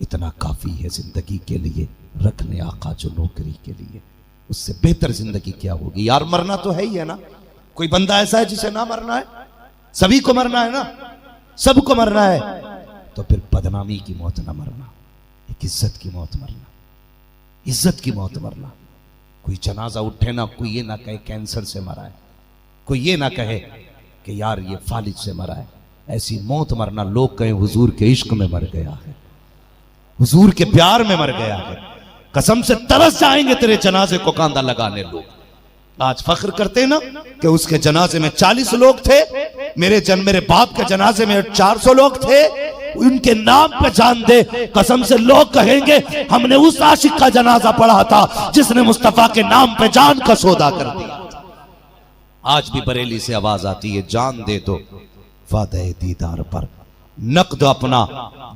इतना काफी है जिंदगी के लिए, रखने आका जो नौकरी के लिए, उससे बेहतर जिंदगी क्या होगी? यार मरना तो है ही है ना, कोई बंदा ऐसा है जिसे ना मरना है? सभी को मरना है ना, सबको मरना है। तो फिर बदनामी की मौत ना मरना, एक इज्जत की मौत मरना, इज्जत की मौत मरना। कोई जनाजा उठे ना, कोई ये ना कहे कैंसर से मरा है, कोई ये ना कहे कि यार ये फालिज से मरा है। ऐसी मौत मरना, लोग कहें हुजूर के इश्क में मर गया है, हुजूर के प्यार में मर गया है। कसम से तरस जाएंगे तेरे जनाजे को कांदा लगाने लोग। आज फख्र करते ना कि उसके जनाजे में 40 लोग थे, मेरे बाप के जनाजे में 400 लोग थे, उनके नाम पे जान दे। कसम से लोग कहेंगे हमने उस आशिक का जनाजा पढ़ा था जिसने मुस्तफा के नाम पे जान का सौदा कर दिया। आज भी बरेली से आवाज आती है जान दे दो वादे दीदार पर, नकद अपना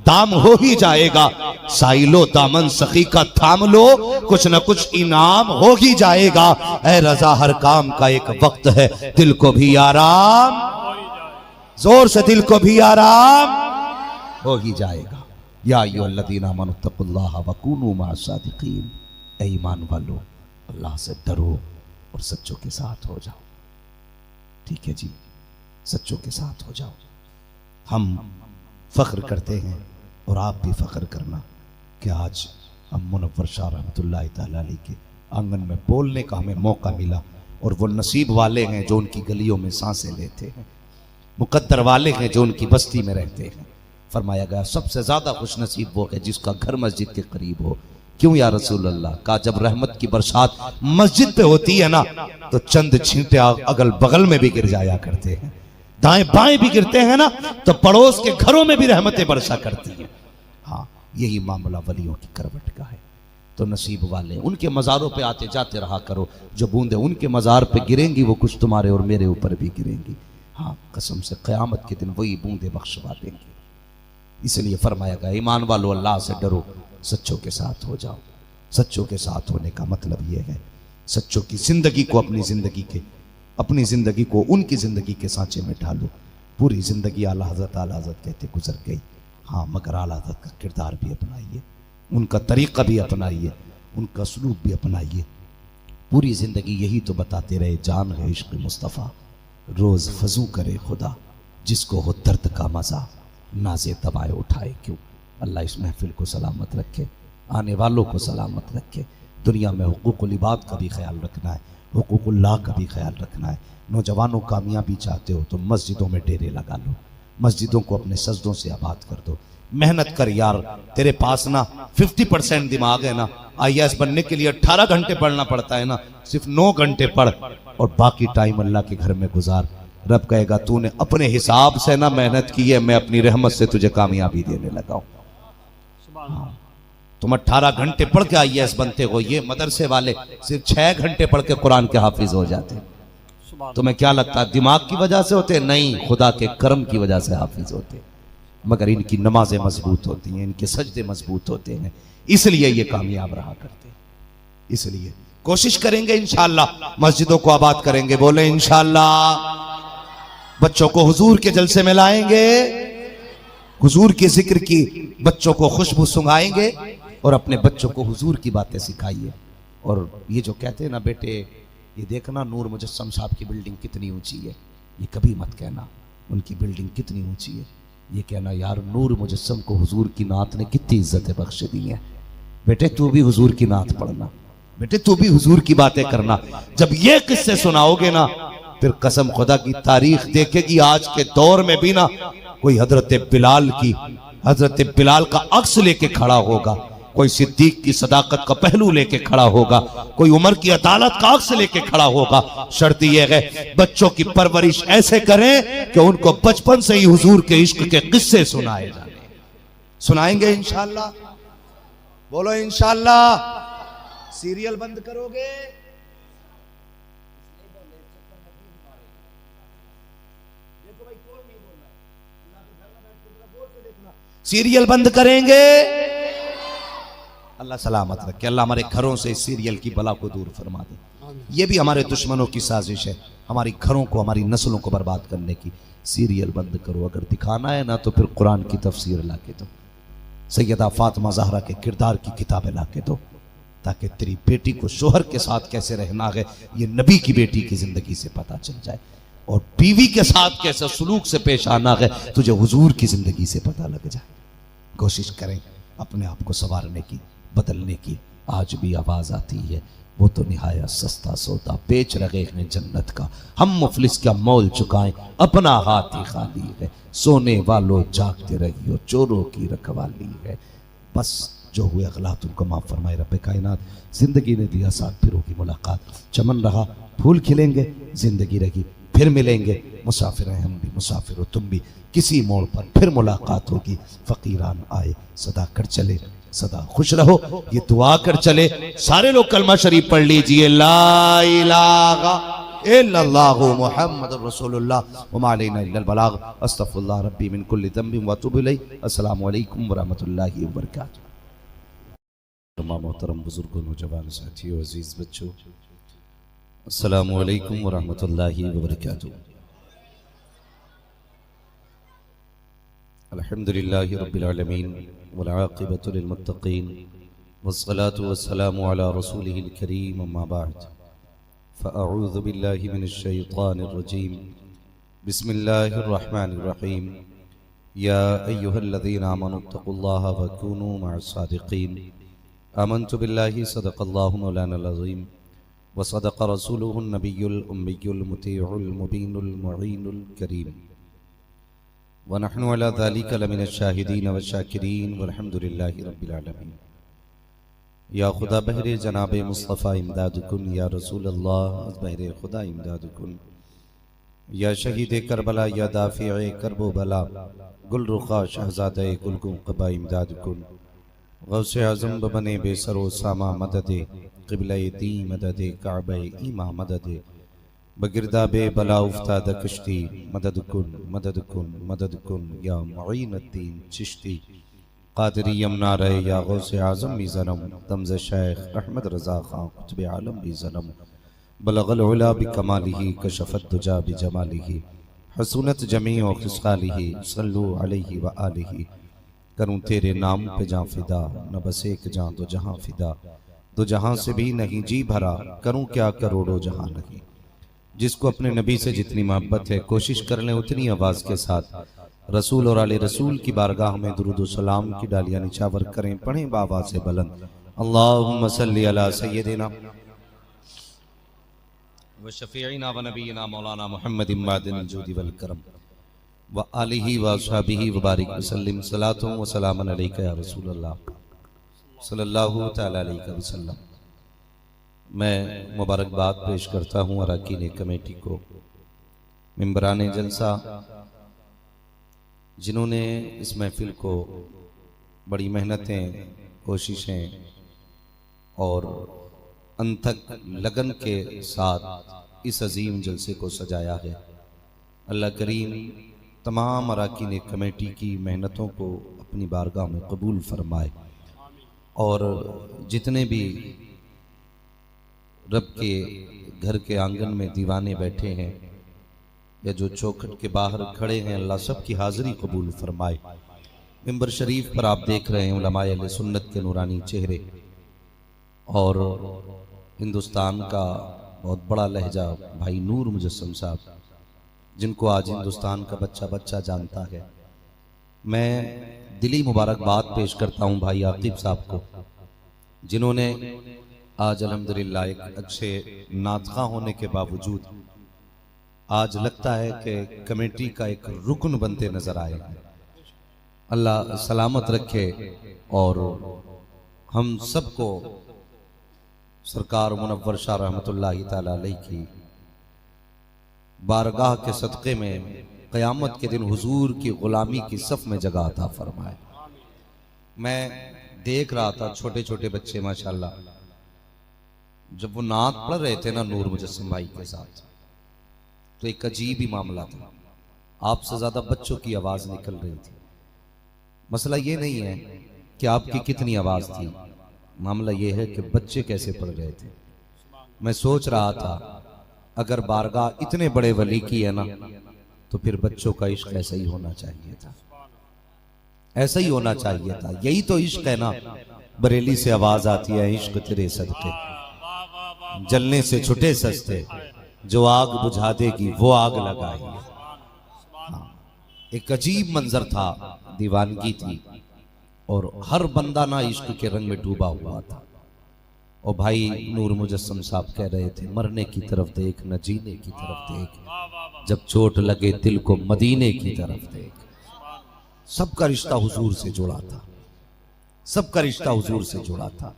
दाम हो ही जाएगा, साइलो दामन सखी का थाम लो, कुछ न कुछ इनाम हो ही जाएगा। ऐ रजा हर काम का एक वक्त है, दिल को भी आराम, जोर से दिल को भी आराम हो ही जाएगा। या अय्युहल्लज़ीना आमनुत्तक़ुल्लाह वकूनू मअस-सादिक़ीन, ऐ ईमान वालो अल्लाह से डरो और सच्चों के साथ हो जाओ। ठीक है जी, सच्चों के साथ हो जाओ। हम फ़ख्र करते हैं और आप भी फ़ख्र करना कि आज हम मुनव्वर शाह रहमतुल्लाह तआला अलैह के आंगन में बोलने का हमें मौका मिला, और वो नसीब वाले हैं जो उनकी गलियों में सांसें लेते हैं, मुकद्दर वाले हैं जो उनकी बस्ती में रहते हैं। फरमाया गया सबसे ज़्यादा खुश नसीब वो है जिसका घर मस्जिद के करीब हो। क्यों या रसूल अल्लाह? का जब रहमत की बरसात मस्जिद पे होती है ना, तो चंद छींटे अगल बगल में भी गिर जाया करते हैं, दाएं बाएं भी गिरते हैं ना, तो पड़ोस के घरों में भी रहमतें बरसा करती हैं। हाँ, यही मामला वलियों की करवट का है। तो नसीब वाले उनके मज़ारों पे आते जाते रहा करो, जो बूंदे उनके मज़ार पे गिरेंगी वो कुछ तुम्हारे और मेरे ऊपर भी गिरेंगी। हाँ, कसम से क़यामत के दिन वही बूंदे बख्शवा देंगे। इसलिए फरमाया गया ईमान वालों अल्लाह से डरो, सच्चों के साथ हो जाओ। सच्चों के साथ होने का मतलब यह है सच्चों की ज़िंदगी को अपनी ज़िंदगी को उनकी ज़िंदगी के सांचे में ढालो। पूरी ज़िंदगी आला हज़रत कहते गुजर गई। हाँ, मगर आला हज़रत का किरदार भी अपनाइए, उनका तरीक़ा भी अपनाइए, उनका सलूक भी अपनाइए। पूरी ज़िंदगी यही तो बताते रहे, जान है इश्क़ मुस्तफ़ा, रोज़ फजू करे खुदा, जिसको हो दर्द का मज़ा, नाज़े दबाए उठाए क्यों। अल्लाह इस महफिल को सलामत रखे, आने वालों को सलामत रखे। दुनिया में हुकूकुल इबाद का भी ख्याल रखना है, हुकूकुल्लाह का भी ख्याल रखना है। नौजवानों कामयाबी चाहते हो तो मस्जिदों में डेरे लगा लो, मस्जिदों को अपने सजदों से आबाद कर दो। मेहनत कर यार, तेरे पास ना 50% दिमाग है ना, IAS बनने के लिए 18 घंटे पढ़ना पड़ता है ना, सिर्फ 9 घंटे पढ़ और बाकी टाइम अल्लाह के घर में गुजार। रब कहेगा तूने अपने हिसाब से ना मेहनत की है, मैं अपनी रहमत से तुझे कामयाबी देने लगा हूं। हाँ, तुम 18 घंटे पढ़ के IAS बनते हो, ये मदरसे वाले सिर्फ 6 घंटे पढ़ के कुरान के हाफिज हो जाते हैं। तुम्हें क्या लगता है दिमाग की वजह से होते? नहीं, खुदा के करम की वजह से हाफिज होते। मगर इनकी नमाजें मजबूत होती हैं, इनके सजदे मजबूत होते हैं, इसलिए ये कामयाब रहा करते हैं। इसलिए कोशिश करेंगे इंशाअल्लाह, मस्जिदों को आबाद करेंगे, बोले इंशाअल्लाह। बच्चों को हुजूर के जलसे में लाएंगे, हुजूर के जिक्र की बच्चों को खुशबू सुंघाएंगे और अपने बच्चों को हुजूर की बातें सिखाइए। और ये जो कहते हैं ना बेटे, ये देखना नूर मुजस्सम साहब की बिल्डिंग कितनी ऊंची है, ये कभी मत कहना उनकी बिल्डिंग कितनी ऊंची है, ये कहना यार नूर मुजस्सम को हुजूर की नात ने कितनी इज्जतें बख्श दी हैं। बेटे तू भी हुजूर की नात पढ़ना, बेटे तू भी हुजूर की बातें करना। जब ये किस्से सुनाओगे ना, फिर कसम खुदा की तारीख देखेगी आज के दौर में भी ना कोई हजरत बिलाल का अक्स लेके खड़ा होगा, कोई सिद्दीक की सदाकत का पहलू लेके खड़ा होगा, कोई उमर की अदालत का अक्स लेके खड़ा होगा। शर्त यह है बच्चों की परवरिश ऐसे करें कि उनको बचपन से ही हुजूर के इश्क के किस्से सुनाए जाए। सुनाएंगे इंशाअल्लाह, बोलो इंशाअल्लाह। सीरियल बंद करोगे? सीरियल बंद करेंगे? अल्लाह सलामत रखे, अल्लाह हमारे घरों से इस सीरियल की बला को दूर फरमा दे। ये भी हमारे दुश्मनों की साजिश है, हमारी घरों को, हमारी नस्लों को बर्बाद करने की। सीरियल बंद करो, अगर दिखाना है ना तो फिर कुरान की तफसीर ला के दो, सैयदा फातिमा ज़हरा के किरदार की किताबें ला के दो, ताकि तेरी बेटी को शोहर के साथ कैसे रहना है ये नबी की बेटी की जिंदगी से पता चल जाए, और बीवी के साथ कैसे सलूक से पेश आना है तुझे हुजूर की जिंदगी से पता लग जाए। कोशिश करें अपने आप को संवारने की, बदलने की। आज भी आवाज आती है, वो तो निहाया सस्ता सौदा बेच रहे हैं जन्नत का, हम मुफलिस का मोल चुकाएं, अपना हाथ ही खाली है, सोने वालों जागते रहियो, चोरों की रखवाली है। बस जो हुए अगलात उनको माफ फरमाए रब्बे कायनात। जिंदगी ने दिया साथ फिरों की मुलाकात, चमन रहा फूल खिलेंगे, जिंदगी रही फिर मिलेंगे, मुसाफिर हैं हम भी, मुसाफिर हो तुम भी, किसी मोड़ पर फिर मुलाकात होगी। फकीरान आए सदा कर चले, सदा खुश रहो, ये दुआ कर चले। सारे लोग कलमा शरीफ पढ़ लीजिए, ला इलाहा इल्लल्लाहु मुहम्मदुर रसूलुल्लाह व मा अलैना इल्लल बलाग, अस्तगफिरुल्लाह रब्बी मिन कुल्ली ज़ंबिन व अतूबु इलैहि। अस्सलामु अलैकुम व रहमतुल्लाहि व बरकातुहू। तमाम मोहतरम बुजुर्गों, नौजवान साथियों, अजीज बच्चों, अस्सलामु अलैकुम व रहमतुल्लाहि व बरकातुहू। अल्हम्दुलिल्लाहि रब्बिल आलमीन वल आक़िबतु लिल मुत्तक़ीन वस्सलातु वस्सलामु अला रसूलिहिल करीम अम्मा बाद फ़अऊज़ु बिल्लाहि मिनश शैतानिर रजीम बिस्मिल्लाहिर रहमानिर रहीम या अय्युहल्लज़ीना आमनुत्तक़ुल्लाहा व कूनू मअस सादिक़ीन आमन्तु बिल्लाहि सदक़ल्लाहु मौलानाल अज़ीम व सदक़ रसूलुहुन नबियुल उम्मियुल मुतीउल मुबीनुल मुईनुल करीम व नहनु अला ज़ालिका लमिनश शाहिदीन व शाकिरीन वल्हम्दुलिल्लाहि रब्बिल आलमीन। या खुदा बहरे जनाब मुस्तफ़ा इमदाद कुन, या रसूल अल्लाह बहरे खुदा इमदाद कुन, या शहीद करबला, या दाफ़िए करबो बला, गुल रुखा शहज़ादे गुलगुम क़बा इमदाद कुन, गौसे आज़म बने बेसरो सामा मददे क़िबले दी मददे काबे ईमा मददे बगिरदाबे बला उफ्ताद कश्ती मदद कुन मदद कुन मदद कुन, या मुईनुद्दीन चिश्ती कादरी यमुना रहे, या गौसे आज़म भी ज़नम तमज़ शेख अहमद रज़ा खां कुतुब आलम भी ज़नम बलगल उला बिकमालिही कशफत दुजा बिजमालिही हसूनत जमीअ खिसालिही सल्लु अलैहि व आलिही। करूं तेरे नाम पे जां फिदा, न बस एक जां दो जहां फिदा, दो जहां से भी नहीं जी भरा, करूं क्या करोड़ों जहां नहीं। जिसको अपने नबी से जितनी मोहब्बत है कोशिश कर लें उतनी आवाज़ के साथ रसूल और आले रसूल की बारगाह में दुरूद सलाम की डालियां निछावर करें, पढ़ें बाबा से बुलंद अल्लाहुम्मा सल्ली अला सय्यदिना व शफीइना व नबीना मौलाना मुहम्मद इमादिल जूदी वल करम व आलिही व अस्हाबिही व बारिक वसल्लिम सलातु व सलामन अलैका या रसूल अल्लाह सल्लल्लाहु तआला अलैहि वसल्लम। मैं मुबारकबाद पेश करता हूँ अरकान कमेटी को, मेंबरान जलसा जिन्होंने इस महफिल को बड़ी मेहनतें कोशिशें और अनथक लगन के साथ इस अजीम जलसे को सजाया है। अल्लाह करीम तमाम अरकान कमेटी की मेहनतों को अपनी बारगाह में कबूल फरमाए और जितने भी रब के घर के आंगन में दीवाने बैठे हैं या जो चौखट के बाहर खड़े हैं, अल्लाह सब की हाज़िरी कबूल फरमाए। मिंबर शरीफ पर आप देख रहे हैं उलमाए अहले सुन्नत के नूरानी चेहरे और हिंदुस्तान का बहुत बड़ा लहजा भाई नूर मुजस्सम साहब, जिनको आज हिंदुस्तान का बच्चा बच्चा जानता है। मैं दिली मुबारकबाद पेश करता हूँ भाई आकिब साहब को, जिन्होंने आज अल्हम्दुलिल्लाह एक अच्छे नातखा होने के बावजूद आज लगता है कि कमेटी का एक रुकन बनते नजर आए हैं। अल्लाह सलामत रखे और हम सबको सरकार मुनव्वर शाह रहमतुल्लाहि ताला अलैहि की बारगाह के सदक़े में क़यामत के दिन हुजूर की गुलामी की सफ़ में जगह अता फरमाए। मैं देख रहा था छोटे छोटे बच्चे माशाल्लाह जब वो नात पढ़ रहे थे ना नूर मुजस्सिम भाई के साथ, तो एक अजीब ही मामला था। आपसे ज्यादा बच्चों की आवाज निकल रही थी। मसला ये नहीं है कि आपकी कितनी आवाज थी, मामला ये है कि बच्चे कैसे पढ़ रहे थे। मैं सोच रहा था अगर बारगाह इतने बड़े वली की है ना, तो फिर बच्चों का इश्क ऐसा ही होना चाहिए था, ऐसा ही होना चाहिए था। यही तो इश्क है ना। बरेली से आवाज आती है इश्क तेरे सदके, जलने से छुटे सस्ते, जो आग बुझा देगी वो आग लगाई। एक अजीब मंजर था, दीवानगी थी और हर बंदा ना इश्क के रंग में डूबा हुआ था। और भाई नूर मुजस्सम साहब कह रहे थे मरने की तरफ देख न जीने की तरफ देख, जब चोट लगे दिल को मदीने की तरफ देख। सबका रिश्ता हुजूर से जुड़ा था, सबका रिश्ता हुजूर से जुड़ा था।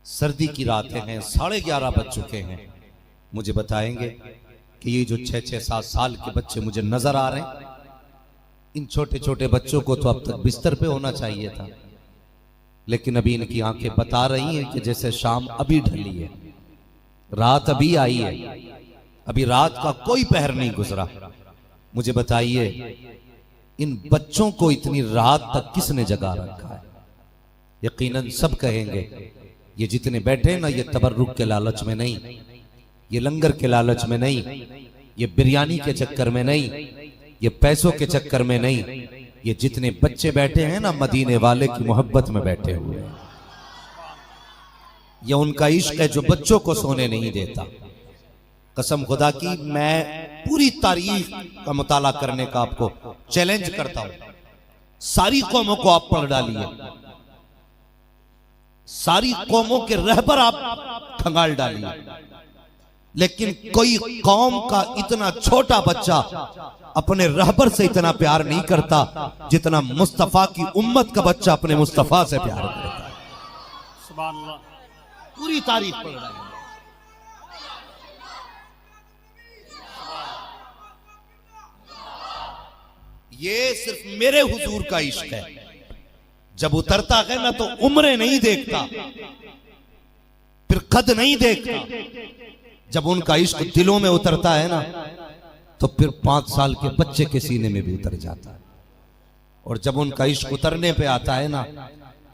सर्दी की रातें हैं, 11:30 बज चुके हैं। मुझे बताएंगे कि ये जो 6-6-7 साल के बच्चे मुझे नजर आ रहे हैं, इन छोटे छोटे बच्चों को तो अब तक बिस्तर पे होना चाहिए था, लेकिन अभी इनकी आंखें बता रही हैं कि जैसे शाम अभी ढली है, रात अभी आई है, अभी रात का कोई पहर नहीं गुजरा। मुझे बताइए इन बच्चों को इतनी रात तक किसने जगा रखा है? यकीनन सब कहेंगे ये जितने बैठे ना, ये तबर्रुक के लालच में नहीं, ये लंगर के लालच में नहीं, ये बिरयानी के चक्कर में नहीं, ये पैसों के चक्कर में नहीं, ये जितने बच्चे बैठे हैं ना, मदीने वाले की मोहब्बत में बैठे हुए हैं। ये उनका इश्क है जो बच्चों को सोने नहीं देता। कसम खुदा की, मैं पूरी तारीख का मुताला करने का आपको चैलेंज करता हूं। सारी कौमों को आप पढ़ डालिए, सारी कौमों के रहबर आप खंगाल डालिए, लेकिन कोई कौम का इतना छोटा बच्चा अपने रहबर से इतना प्यार नहीं करता जितना मुस्तफा की उम्मत का बच्चा अपने मुस्तफा से प्यार करता है। सुभान अल्लाह। पूरी तारीख पढ़ रहा है। ये सिर्फ मेरे हुजूर का इश्क है। जब उतरता है ना तो उम्रें नहीं देखता, फिर कद नहीं देखता। जब उनका इश्क दिलों में उतरता है ना तो फिर 5 साल के बच्चे के सीने में भी उतर जाता है। और जब उनका इश्क उतरने पे आता है ना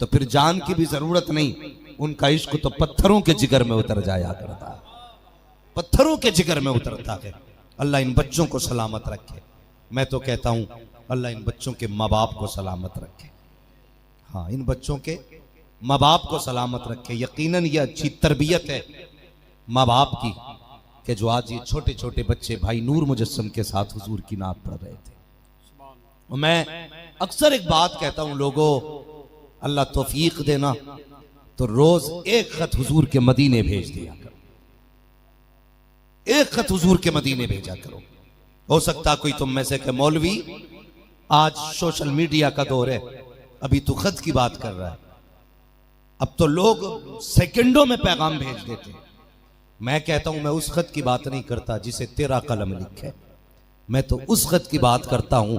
तो फिर जान की भी जरूरत नहीं, उनका इश्क तो पत्थरों के जिगर में उतर जाया करता है, पत्थरों के जिगर में उतरता है। अल्लाह इन बच्चों को सलामत रखे। मैं तो कहता हूं अल्लाह इन बच्चों के माँ बाप को सलामत रखे। हाँ, इन बच्चों के माँ बाप को सलामत रखे। यकीनन ये अच्छी तरबियत है माँ बाप की कि जो आज ये छोटे छोटे बच्चे भाई नूर मुजस्सम के साथ हुजूर की नात पढ़ रहे थे। मैं अक्सर एक बात कहता हूं लोगों, अल्लाह तौफीक देना तो रोज एक खत हुजूर के मदीने भेज दिया करो, एक खत हुजूर के मदीने भेजा करो। हो सकता कोई तुम में से कि मौलवी आज सोशल मीडिया का दौर है, अभी तो खत की बात कर रहा है। अब तो लोग सेकंडों में पैगाम भेज देते हैं। मैं कहता हूं मैं उस खत की बात नहीं करता जिसे तेरा कलम लिखे, मैं तो उस खत की बात करता हूं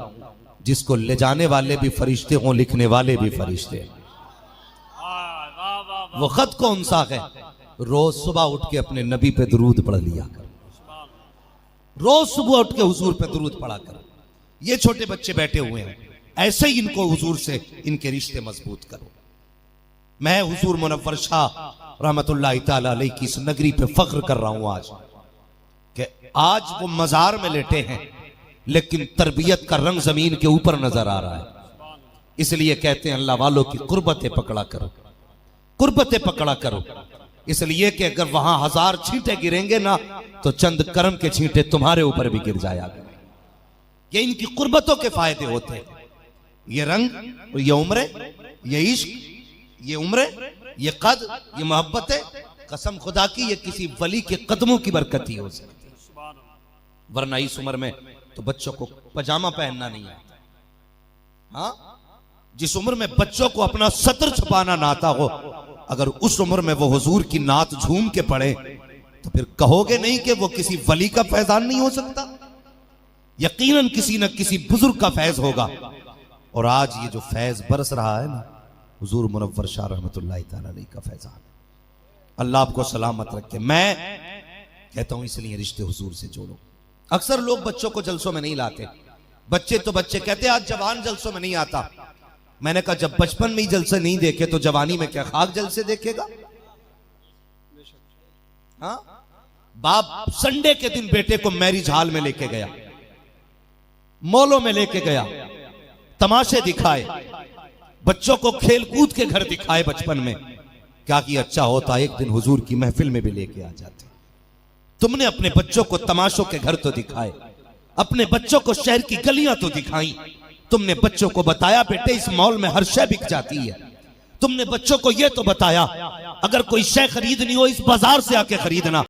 जिसको ले जाने वाले भी फरिश्ते हों, लिखने वाले भी फरिश्ते। वो खत कौन सा है? रोज सुबह उठ के अपने नबी पे दुरूद पढ़ लिया कर, रोज सुबह उठ के हुजूर पे दुरूद पढ़ा कर। ये छोटे बच्चे बैठे हुए हैं, ऐसे ही इनको हुजूर से इनके रिश्ते मजबूत करो। मैं हुजूर मुनव्वर शाह रहमतुल्लाह तआला अलैह की इस नगरी पे फख्र कर रहा हूं आज कि आज वो मजार में लेटे हैं लेकिन तरबियत का रंग जमीन के ऊपर नजर आ रहा है। इसलिए कहते हैं अल्लाह वालों की कुर्बतें पकड़ा करो, कुर्बतें पकड़ा करो। इसलिए कि अगर वहां 1000 छींटे गिरेंगे ना तो चंद कर्म के छींटे तुम्हारे ऊपर भी गिर जाया करें। ये इनकी कुर्बतों के फायदे होते हैं। ये रंग, ये उम्रें, ये इश्क, ये उम्रें, ये कद, ये मोहब्बतें, कसम खुदा की ये किसी वली के कदमों की बरकत ही हो सकती है। वरना इस उम्र में तो बच्चों को पजामा पहनना नहीं आता। हाँ, जिस उम्र में बच्चों को अपना सतर छुपाना ना आता हो, अगर उस उम्र में वो हुजूर की नात झूम के पढ़े तो फिर कहोगे नहीं कि वो किसी वली का फैजान नहीं हो सकता। यकीनन किसी न किसी बुजुर्ग का फैज होगा। और आज ये जो फैज बरस रहा है ना, हुजूर मुनव्वर शाह रहमतुल्लाह तआला अलैह का फैजान। अल्लाह आपको सलामत रखे। मैं कहता हूं इसलिए रिश्ते हुजूर से जोड़ो। अक्सर लोग बच्चों को जलसों में नहीं लाते। बच्चे तो बच्चे कहते आज जवान जलसों में नहीं आता। मैंने कहा जब बचपन में ही जलसे नहीं देखे तो जवानी में क्या खाक जलसे देखेगा? हाँ, बाप संडे के दिन बेटे को मैरिज हॉल में लेके गया, मॉलों में लेके गया, तमाशे दिखाए, बच्चों को खेल कूद के घर दिखाए बचपन में। क्या कि अच्छा होता एक दिन हुजूर की महफिल में भी लेके आ जाते। तुमने अपने बच्चों को तमाशों के घर तो दिखाए, अपने बच्चों को शहर की गलियां तो दिखाई। तुमने बच्चों को बताया बेटे इस मॉल में हर शय बिक जाती है। तुमने बच्चों को यह तो बताया अगर कोई शय खरीदनी हो इस बाजार से आके खरीदना।